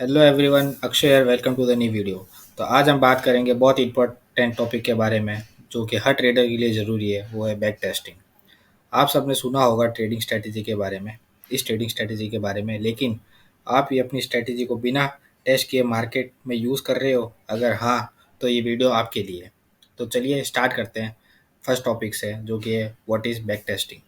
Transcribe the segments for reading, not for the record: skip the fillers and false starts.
Hello everyone, Akshay यार, welcome to the new video. तो आज हम बात करेंगे बहुत इंपॉर्टेंट टॉपिक के बारे में जो कि हर ट्रेडर के लिए ज़रूरी है। वो है बैक टेस्टिंग। आप सबने सुना होगा ट्रेडिंग स्ट्रेटेजी के बारे में, इस ट्रेडिंग स्ट्रेटेजी के बारे में, लेकिन आप ये अपनी स्ट्रेटेजी को बिना टेस्ट किए मार्केट में यूज़ कर रहे हो? अगर हाँ, तो ये वीडियो आपके लिए है। तो चलिए स्टार्ट करते हैं फर्स्ट टॉपिक से, जो कि है व्हाट इज़ बैक टेस्टिंग।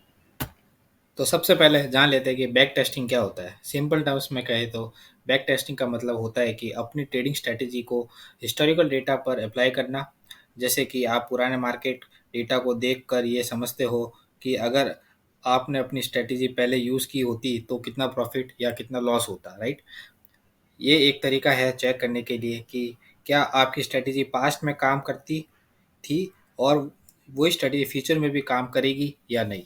तो सबसे पहले जान लेते हैं कि बैक टेस्टिंग क्या होता है। सिंपल टर्म्स में कहें तो बैक टेस्टिंग का मतलब होता है कि अपनी ट्रेडिंग स्ट्रेटेजी को हिस्टोरिकल डेटा पर अप्लाई करना। जैसे कि आप पुराने मार्केट डेटा को देखकर ये समझते हो कि अगर आपने अपनी स्ट्रेटेजी पहले यूज़ की होती तो कितना प्रॉफिट या कितना लॉस होता, राइट। ये एक तरीका है चेक करने के लिए कि क्या आपकी स्ट्रेटेजी पास्ट में काम करती थी और वो स्ट्रेटेजी फ्यूचर में भी काम करेगी या नहीं।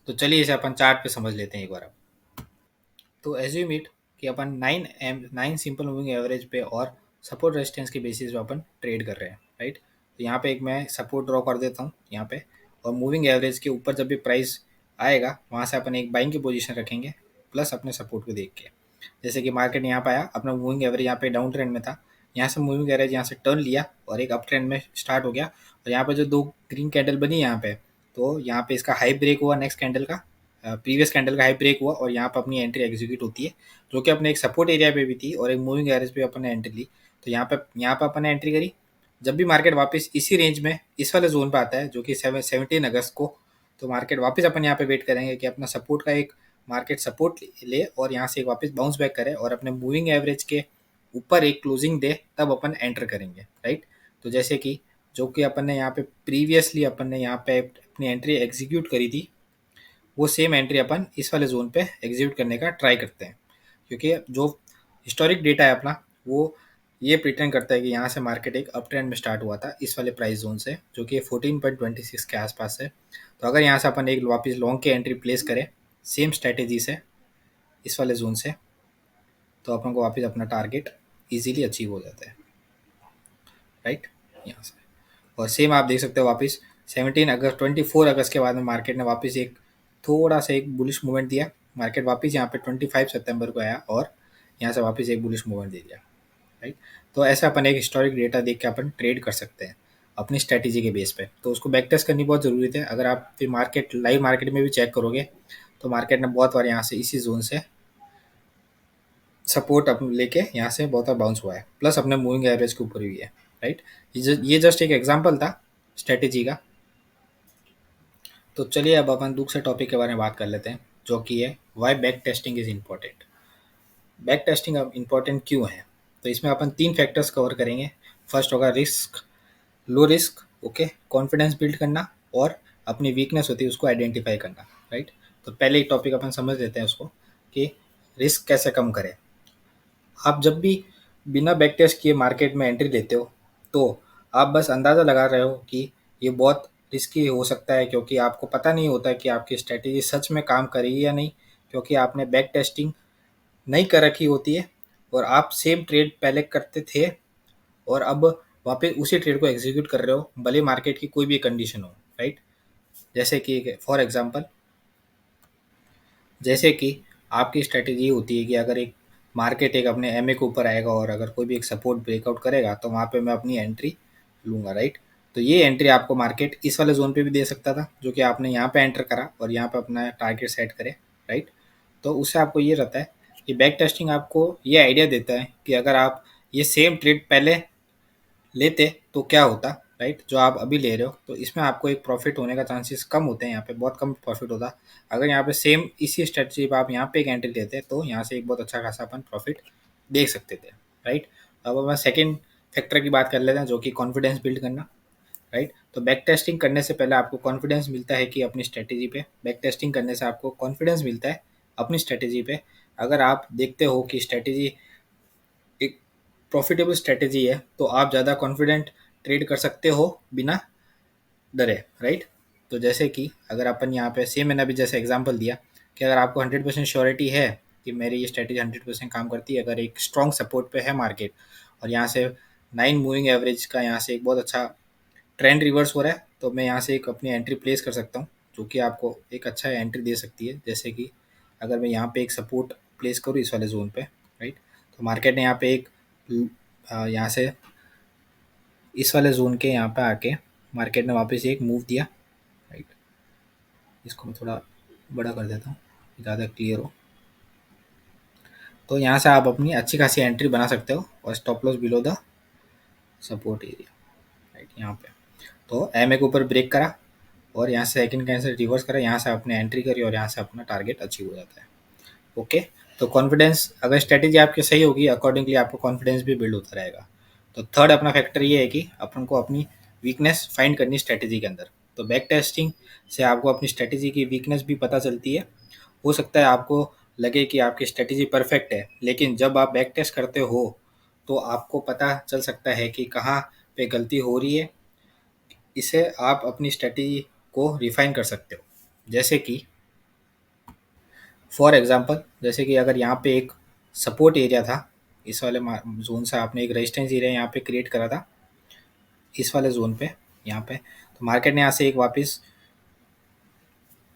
तो चलिए इसे अपन चार्ट पे समझ लेते हैं एक बार अब। तो एज्यूम इट कि अपन 9 सिंपल मूविंग एवरेज पे और सपोर्ट रेजिस्टेंस के बेसिस पे अपन ट्रेड कर रहे हैं, राइट। तो यहाँ पे एक मैं सपोर्ट ड्रॉ कर देता हूँ यहाँ पे, और मूविंग एवरेज के ऊपर जब भी प्राइस आएगा वहाँ से अपन एक बाइंग की पोजीशन रखेंगे प्लस अपने सपोर्ट को देख के। जैसे कि मार्केट यहाँ पे आया, अपना मूविंग एवरेज यहाँ पे डाउन ट्रेंड में था, यहाँ से मूविंग एवरेज यहाँ से टर्न लिया और एक अप ट्रेंड में स्टार्ट हो गया। और यहाँ पे जो दो ग्रीन कैंडल बनी यहाँ पे, तो यहाँ पे इसका हाई ब्रेक हुआ नेक्स्ट कैंडल का, प्रीवियस कैंडल का हाई ब्रेक हुआ और यहाँ पर अपनी एंट्री एग्जीक्यूट होती है, जो कि अपने एक सपोर्ट एरिया पे भी थी और एक मूविंग एवरेज पे अपन ने एंट्री ली। तो यहाँ पे अपन ने एंट्री करी। जब भी मार्केट वापस इसी रेंज में इस वाले जोन पे आता है जो कि 17 अगस्त को, तो मार्केट वापस अपन यहाँ पे वेट करेंगे कि अपना सपोर्ट का एक मार्केट सपोर्ट ले और यहाँ से एक वापस बाउंस बैक करे और अपने मूविंग एवरेज के ऊपर एक क्लोजिंग दे, तब अपन एंटर करेंगे, राइट। तो जैसे कि जो कि अपन ने यहाँ पे प्रीवियसली अपन ने यहाँ पे अपनी एंट्री एग्जीक्यूट करी थी, वो सेम एंट्री अपन इस वाले जोन पे एग्जीक्यूट करने का ट्राई करते हैं। क्योंकि जो हिस्टोरिक डेटा है अपना, वो ये प्रिटेंड करता है कि यहाँ से मार्केट एक अप ट्रेंड में स्टार्ट हुआ था इस वाले प्राइस जोन से, जो कि 14.26 के आसपास है। तो अगर यहाँ से अपन एक वापस लॉन्ग की एंट्री प्लेस करें सेम स्ट्रेटेजी से इस वाले जोन से, तो अपन को वापस अपना टारगेट इजीली अचीव हो जाता है, राइट। यहाँ से और सेम आप देख सकते हो वापस 17 अगस्त 24 अगस्त के बाद में मार्केट ने वापस एक थोड़ा सा एक बुलिश मूवमेंट दिया। मार्केट वापस यहाँ पे 25 सितंबर को आया और यहाँ से वापस एक बुलिश मूवमेंट दे दिया, राइट। तो ऐसा अपन एक हिस्टोरिक डेटा देख के अपन ट्रेड कर सकते हैं अपनी स्ट्रेटेजी के बेस पे। तो उसको बैक टेस्ट करनी बहुत ज़रूरी है। अगर आप फिर मार्केट लाइव मार्केट में भी चेक करोगे तो मार्केट ने बहुत बार यहाँ से इसी जोन से सपोर्ट अपन लेके यहाँ से बहुत बार बाउंस हुआ है, प्लस अपने मूविंग एवरेज के ऊपर भी है, राइट। ये जस्ट एक एग्जांपल था स्ट्रेटेजी का। तो चलिए अब अपन दूसरे टॉपिक के बारे में बात कर लेते हैं, जो कि है why back testing is important. Back testing अब इम्पॉर्टेंट क्यों है? तो इसमें अपन 3 फैक्टर्स कवर करेंगे। फर्स्ट होगा risk, low risk, okay, confidence build करना, और अपनी वीकनेस होती है उसको आइडेंटिफाई करना, राइट। तो पहले एक टॉपिक अपन समझ लेते हैं उसको कि रिस्क कैसे कम करें। आप जब भी बिना बैक टेस्ट किए मार्केट में एंट्री लेते हो, तो आप बस अंदाज़ा लगा रहे हो कि ये बहुत रिस्की हो सकता है, क्योंकि आपको पता नहीं होता है कि आपकी स्ट्रैटेजी सच में काम करेगी या नहीं, क्योंकि आपने बैक टेस्टिंग नहीं कर रखी होती है और आप सेम ट्रेड पहले करते थे और अब वापस उसी ट्रेड को एग्जीक्यूट कर रहे हो, भले मार्केट की कोई भी कंडीशन हो, राइट। जैसे कि फॉर एग्जांपल, जैसे कि आपकी स्ट्रैटेजी होती है कि अगर एक मार्केट एक अपने एमए के ऊपर आएगा और अगर कोई भी एक सपोर्ट ब्रेकआउट करेगा तो वहाँ पे मैं अपनी एंट्री लूँगा, राइट। तो ये एंट्री आपको मार्केट इस वाले जोन पे भी दे सकता था, जो कि आपने यहाँ पे एंटर करा और यहाँ पे अपना टारगेट सेट करे, राइट। तो उससे आपको ये रहता है कि बैक टेस्टिंग आपको ये आइडिया देता है कि अगर आप ये सेम ट्रेड पहले लेते तो क्या होता, राइट, जो आप अभी ले रहे हो। तो इसमें आपको एक प्रॉफिट होने का चांसेस कम होते हैं, यहाँ पे बहुत कम प्रॉफिट होता। अगर यहाँ पे सेम इसी स्ट्रेटजी पर आप यहाँ पे एक एंट्री लेते तो यहाँ से एक बहुत अच्छा खासा अपन प्रॉफिट देख सकते थे, राइट। अब मैं सेकेंड फैक्टर की बात कर लेते हैं, जो कि कॉन्फिडेंस बिल्ड करना, राइट। तो बैक टेस्टिंग करने से पहले आपको कॉन्फिडेंस मिलता है कि अपनी स्ट्रेटेजी पे बैक टेस्टिंग करने से आपको कॉन्फिडेंस मिलता है अपनी स्ट्रेटेजी पे। अगर आप देखते हो कि स्ट्रेटेजी एक प्रॉफिटेबल स्ट्रेटेजी है तो आप ज़्यादा कॉन्फिडेंट ट्रेड कर सकते हो बिना डरे, राइट। तो जैसे कि अगर अपन यहाँ पे सेम मैंने अभी जैसे एग्जांपल दिया कि अगर आपको 100% श्योरिटी है कि मेरी ये स्ट्रेटेजी 100% काम करती है, अगर एक स्ट्रॉन्ग सपोर्ट पे है मार्केट और यहाँ से 9 मूविंग एवरेज का यहाँ से एक बहुत अच्छा ट्रेंड रिवर्स हो रहा है, तो मैं यहाँ से एक अपनी एंट्री प्लेस कर सकता हूँ, जो कि आपको एक अच्छा एंट्री दे सकती है। जैसे कि अगर मैं यहाँ पे एक सपोर्ट प्लेस करूँ इस वाले जोन पे, राइट। तो मार्केट ने यहाँ पे एक यहाँ से इस वाले जोन के यहाँ पे आके मार्केट ने वापस एक मूव दिया, राइट। इसको मैं थोड़ा बड़ा कर देता हूँ, ज़्यादा क्लियर हो। तो यहाँ से आप अपनी अच्छी खासी एंट्री बना सकते हो और stop loss below the support area, right. यहाँ पे तो एम ए के ऊपर ब्रेक करा और यहाँ से सेकंड कैंसिल रिवर्स करा, यहाँ से आपने एंट्री करी और यहाँ से अपना टारगेट अचीव हो जाता है। ओके, तो कॉन्फिडेंस, अगर स्ट्रेटेजी आपकी सही होगी अकॉर्डिंगली आपको कॉन्फिडेंस भी बिल्ड होता रहेगा। तो थर्ड अपना फैक्टर ये है कि अपन को अपनी वीकनेस फाइंड करनी स्ट्रेटेजी के अंदर। तो बैक टेस्टिंग से आपको अपनी स्ट्रेटेजी की वीकनेस भी पता चलती है। हो सकता है आपको लगे कि आपकी स्ट्रेटेजी परफेक्ट है, लेकिन जब आप बैक टेस्ट करते हो तो आपको पता चल सकता है कि कहाँ पे गलती हो रही है। इसे आप अपनी स्ट्रेटेजी को रिफाइन कर सकते हो। जैसे कि फॉर एग्जांपल, जैसे कि अगर यहाँ पे एक सपोर्ट एरिया था, इस वाले जोन से आपने एक रेजिस्टेंस एरिया यहाँ पे क्रिएट करा था, इस वाले जोन पे यहाँ पे, तो मार्केट ने यहाँ से एक वापस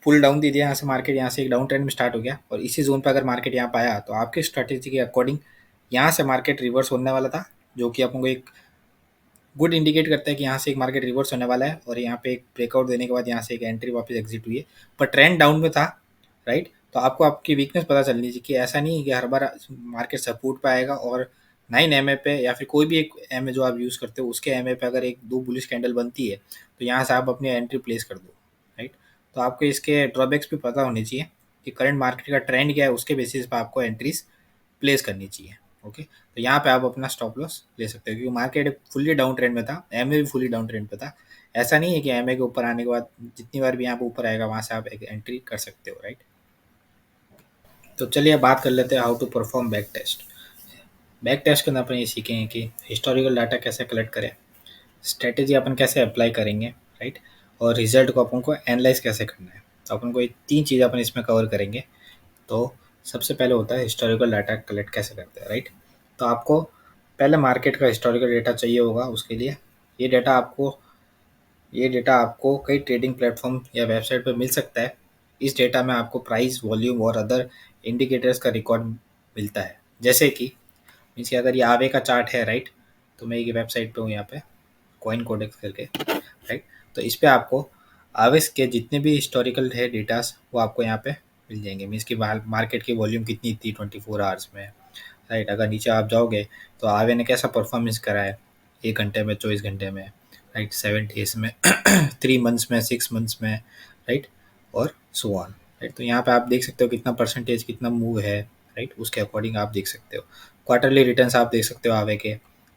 पुल डाउन दे दिया। यहाँ से मार्केट यहाँ से एक डाउन ट्रेंड में स्टार्ट हो गया और इसी जोन पे अगर मार्केट यहाँ पे आया तो आपकी स्ट्रेटेजी के अकॉर्डिंग यहाँ से मार्केट रिवर्स होने वाला था, जो कि आपको एक गुड इंडिकेट करता है कि यहाँ से एक मार्केट रिवर्स होने वाला है। और यहाँ पे एक ब्रेकआउट देने के बाद यहाँ से एक एंट्री वापस एग्जिट हुई है, पर ट्रेंड डाउन में था, राइट। तो आपको आपकी वीकनेस पता चलनी चाहिए कि ऐसा नहीं है कि हर बार मार्केट सपोर्ट पे आएगा और 9 MA पे या फिर कोई भी एक MA जो आप यूज़ करते हो उसके MA पे अगर एक दो बुलिश कैंडल बनती है तो यहाँ से आप अपनी एंट्री प्लेस कर दो, राइट। तो आपको इसके ड्रॉबैक्स भी पता होने चाहिए कि करंट मार्केट का ट्रेंड क्या है, उसके बेसिस पे आपको एंट्रीज प्लेस करनी चाहिए। ओके, तो यहाँ पे आप अपना स्टॉप लॉस ले सकते हो क्योंकि मार्केट फुल्ली डाउन ट्रेंड में था, एमए भी फुल्ली डाउन ट्रेंड पे था। ऐसा नहीं है कि एमए के ऊपर आने के बाद जितनी बार भी यहाँ पे ऊपर आएगा वहाँ से आप एक एंट्री कर सकते हो, राइट। तो चलिए बात कर लेते हैं how to perform back test. Back test के अंदर अपन ये सीखेंगे कि हिस्टोरिकल डाटा कैसे कलेक्ट करें, स्ट्रेटेजी अपन कैसे अप्लाई करेंगे, राइट, और रिजल्ट को अपन को एनालाइज कैसे करना है। तो अपन को ये 3 चीज़ अपन इसमें कवर करेंगे। तो सबसे पहले होता है हिस्टोरिकल डाटा कलेक्ट कैसे करते हैं, राइट। तो आपको पहले मार्केट का हिस्टोरिकल डेटा चाहिए होगा। उसके लिए ये डेटा आपको कई ट्रेडिंग प्लेटफॉर्म या वेबसाइट पर मिल सकता है। इस डेटा में आपको प्राइस, वॉल्यूम और अदर इंडिकेटर्स का रिकॉर्ड मिलता है। जैसे कि मीन्स कि अगर ये आवे का चार्ट है, राइट, तो मैं एक वेबसाइट पे हूँ यहाँ पे कॉइन कोडेक्स करके, राइट। तो इस पे आपको आवेस के जितने भी हिस्टोरिकल है डेटास वो आपको यहाँ पे मिल जाएंगे। मीन्स कि मार्केट की वॉल्यूम कितनी थी 24 आवर्स में, राइट। अगर नीचे आप जाओगे तो आवे ने कैसा परफॉर्मेंस करा है 1 घंटे में, 24 घंटे में, राइट, 7 डेज में 3 मंथ्स में, 6 मंथ्स में, राइट, और सो ऑन, राइट। तो यहाँ पे आप देख सकते हो कितना परसेंटेज, कितना मूव है, राइट, उसके अकॉर्डिंग आप देख सकते हो। क्वार्टरली रिटर्न्स आप देख सकते हो आवे के,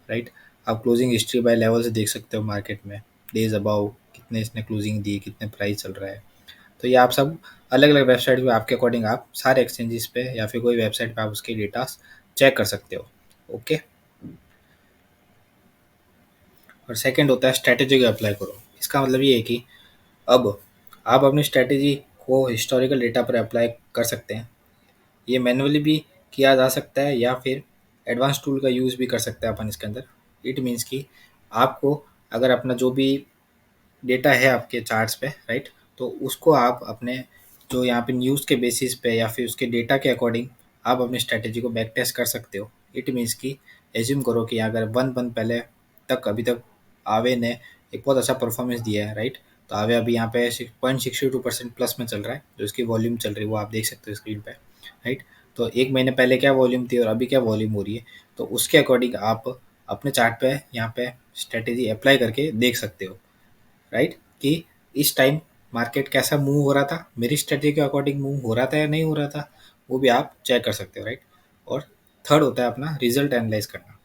राइट। आप क्लोजिंग हिस्ट्री बाय लेवल्स देख सकते हो मार्केट में, डेज अबाउ कितने इसने क्लोजिंग दी, कितने प्राइस चल रहा है। तो ये आप सब अलग अलग वेबसाइट पे आपके अकॉर्डिंग आप सारे एक्सचेंजेस पे या फिर कोई वेबसाइट पे आप उसके डेटा चेक कर सकते हो। ओके, और सेकंड होता है स्ट्रैटेजी को अप्लाई करो। इसका मतलब ये है कि अब आप अपनी स्ट्रैटेजी को हिस्टोरिकल डेटा पर अप्लाई कर सकते हैं। ये मैनुअली भी किया जा सकता है या फिर एडवांस टूल का यूज़ भी कर सकते हैं अपन इसके अंदर। इट मीन्स कि आपको अगर अपना जो भी डेटा है आपके चार्ट्स पे, राइट, तो उसको आप अपने जो यहाँ पे न्यूज़ के बेसिस पे या फिर उसके डेटा के अकॉर्डिंग आप अपनी स्ट्रैटेजी को बैक टेस्ट कर सकते हो। इट मीन्स कि एज्यूम करो कि अगर 1 मंथ पहले तक अभी तक आवे ने एक बहुत अच्छा परफॉर्मेंस दिया है, राइट। तो आवे अभी यहाँ पे 6.62% प्लस में चल रहा है, जो इसकी वॉल्यूम चल रही है वो आप देख सकते हो स्क्रीन पे, राइट। तो 1 महीने पहले क्या वॉल्यूम थी और अभी क्या वॉल्यूम हो रही है, तो उसके अकॉर्डिंग आप अपने चार्ट पे यहाँ पे स्ट्रैटेजी अप्लाई करके देख सकते हो, राइट, कि इस टाइम मार्केट कैसा मूव हो रहा था, मेरी स्ट्रेटजी के अकॉर्डिंग मूव हो रहा था या नहीं हो रहा था, वो भी आप चेक कर सकते हो, राइट। और थर्ड होता है अपना रिजल्ट एनालाइज करना।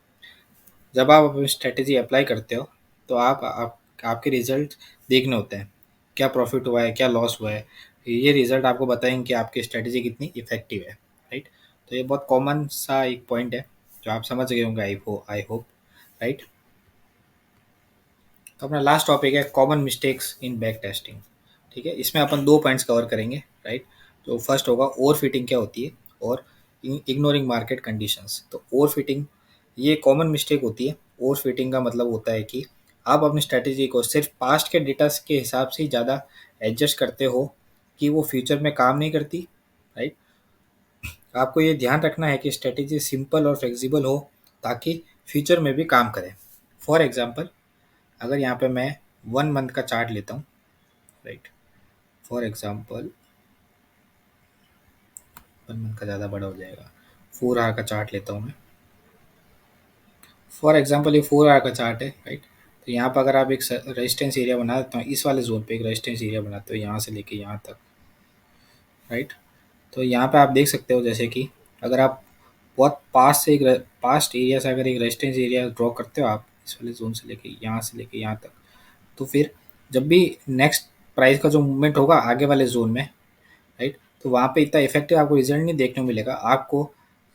जब आप अपनी स्ट्रेटजी अप्लाई करते हो तो आपके रिजल्ट देखने होते हैं, क्या प्रॉफिट हुआ है, क्या लॉस हुआ है। ये रिजल्ट आपको बताएंगे कि आपकी स्ट्रेटजी कितनी इफेक्टिव है, राइट। तो ये बहुत कॉमन सा एक पॉइंट है जो आप समझ गए होंगे, आई होप, राइट। तो अपना लास्ट टॉपिक है common mistakes in back testing. ठीक है, इसमें अपन 2 पॉइंट्स कवर करेंगे, राइट। तो फर्स्ट होगा ओवर फिटिंग क्या होती है और इग्नोरिंग मार्केट कंडीशंस। तो ओवर फिटिंग ये कॉमन मिस्टेक होती है। ओवर फिटिंग का मतलब होता है कि आप अपनी स्ट्रेटेजी को सिर्फ पास्ट के डेटा के हिसाब से ही ज़्यादा एडजस्ट करते हो कि वो फ्यूचर में काम नहीं करती, राइट। आपको ये ध्यान रखना है कि स्ट्रेटेजी सिंपल और फ्लेक्सिबल हो ताकि फ्यूचर में भी काम करे। फॉर एग्जांपल, अगर यहाँ पे मैं 1 मंथ का चार्ट लेता हूँ, राइट, फॉर एग्जांपल 1 मंथ का ज़्यादा बड़ा हो जाएगा, 4 आवर का चार्ट लेता हूँ मैं। फॉर एग्जांपल ये 4 आवर का चार्ट है, राइट। तो यहाँ पर अगर आप एक रेजिस्टेंस एरिया बना देते हो, इस वाले जोन पे एक रेजिस्टेंस एरिया बनाते हो यहाँ से लेके यहाँ तक, राइट। तो यहाँ पे आप देख सकते हो जैसे कि अगर आप बहुत पास्ट एरिया से अगर एक रेजिस्टेंस एरिया ड्रॉ करते हो आप इस वाले जोन से लेके यहाँ तक, तो फिर जब भी नेक्स्ट प्राइस का जो मूवमेंट होगा आगे वाले जोन में, राइट, तो वहाँ पे इतना इफेक्टिव आपको रिजल्ट नहीं देखने को मिलेगा। आपको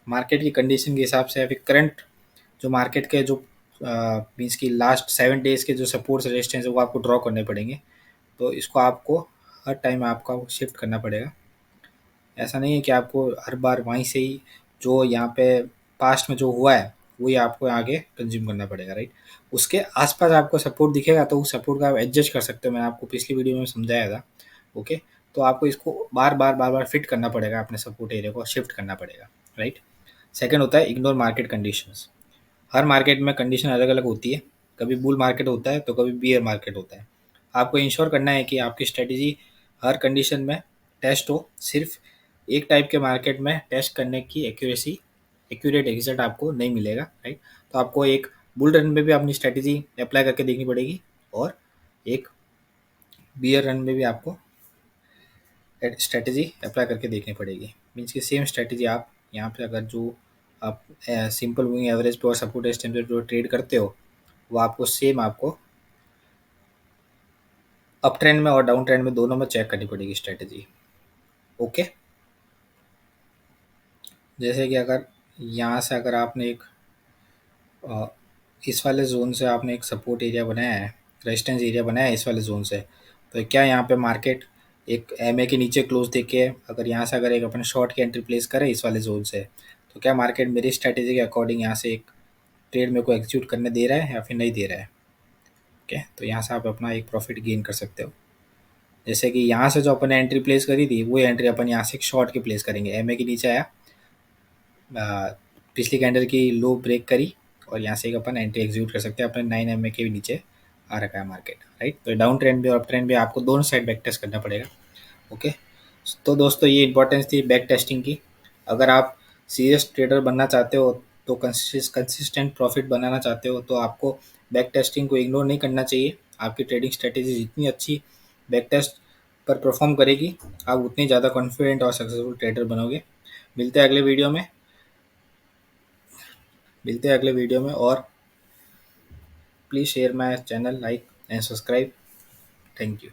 मार्केट की कंडीशन के हिसाब से या फिर करंट जो मार्केट के जो मीन्स की लास्ट 7 डेज के जो सपोर्ट रेजिस्टेंस है वो आपको ड्रॉ करने पड़ेंगे। तो इसको आपको हर टाइम आपको शिफ्ट करना पड़ेगा। ऐसा नहीं है कि आपको हर बार वहीं से ही जो यहाँ पे पास्ट में जो हुआ है वही आपको आगे कंज्यूम करना पड़ेगा, राइट। उसके आसपास आपको सपोर्ट दिखेगा तो उस सपोर्ट का आप एडजस्ट कर सकते हो, मैंने आपको पिछली वीडियो में समझाया था। ओके, तो आपको इसको बार बार फिट करना पड़ेगा, अपने सपोर्ट एरिया को शिफ्ट करना पड़ेगा, राइट। सेकंड होता है इग्नोर मार्केट कंडीशंस। हर मार्केट में कंडीशन अलग अलग होती है, कभी बुल मार्केट होता है तो कभी बियर मार्केट होता है। आपको इंश्योर करना है कि आपकी स्ट्रेटेजी हर कंडीशन में टेस्ट हो। सिर्फ एक टाइप के मार्केट में टेस्ट करने की एक्यूरेट रिजल्ट आपको नहीं मिलेगा, राइट। तो आपको एक बुल रन में भी अपनी स्ट्रेटेजी अप्लाई करके देखनी पड़ेगी और एक बियर रन में भी आपको स्ट्रेटेजी अप्लाई करके देखनी पड़ेगी। मीन्स कि सेम स्ट्रेटेजी आप यहाँ पे अगर जो आप सिंपल मूविंग एवरेज पे और सपोर्ट रेजिस्टेंस पे जो ट्रेड करते हो वो आपको सेम आपको अप ट्रेंड में और डाउन ट्रेंड में दोनों में चेक करनी पड़ेगी स्ट्रेटेजी। ओके, जैसे कि अगर यहाँ से अगर आपने एक अ, इस वाले जोन से आपने एक सपोर्ट एरिया बनाया है, रेजिस्टेंस एरिया बनाया है इस वाले जोन से, तो क्या यहाँ पे मार्केट एक एम ए के नीचे क्लोज देके अगर यहाँ से अगर एक अपने शॉर्ट की एंट्री प्लेस करे इस वाले जोन से, तो क्या मार्केट मेरी स्ट्रेटेजी के अकॉर्डिंग यहाँ से एक ट्रेड मेरे को एग्जीक्यूट करने दे रहा है या फिर नहीं दे रहा है। ओके, तो यहाँ से आप अपना एक प्रॉफिट गेन कर सकते हो। जैसे कि यहाँ से जो अपन ने एंट्री प्लेस करी थी वो एंट्री अपन यहाँ से एक शॉर्ट की प्लेस करेंगे, एम ए के नीचे आया, पिछली कैंडल की लो ब्रेक करी और यहाँ से एक अपन एंट्री एग्जीक्यूट कर सकते हैं। अपने 9 MA के भी नीचे आ रखा है मार्केट, राइट। तो डाउन ट्रेंड भी और अप ट्रेंड भी आपको दोनों साइड बैक टेस्ट करना पड़ेगा। ओके, तो दोस्तों ये इंपॉर्टेंस थी बैक टेस्टिंग की। अगर आप सीरियस ट्रेडर बनना चाहते हो तो कंसिस्टेंट प्रॉफिट बनाना चाहते हो तो आपको बैक टेस्टिंग को इग्नोर नहीं करना चाहिए। आपकी ट्रेडिंग स्ट्रेटेजी जितनी अच्छी बैक टेस्ट पर परफॉर्म करेगी आप उतनी ज़्यादा कॉन्फिडेंट और सक्सेसफुल ट्रेडर बनोगे। मिलते हैं अगले वीडियो में, और please share my channel, like and subscribe. Thank you.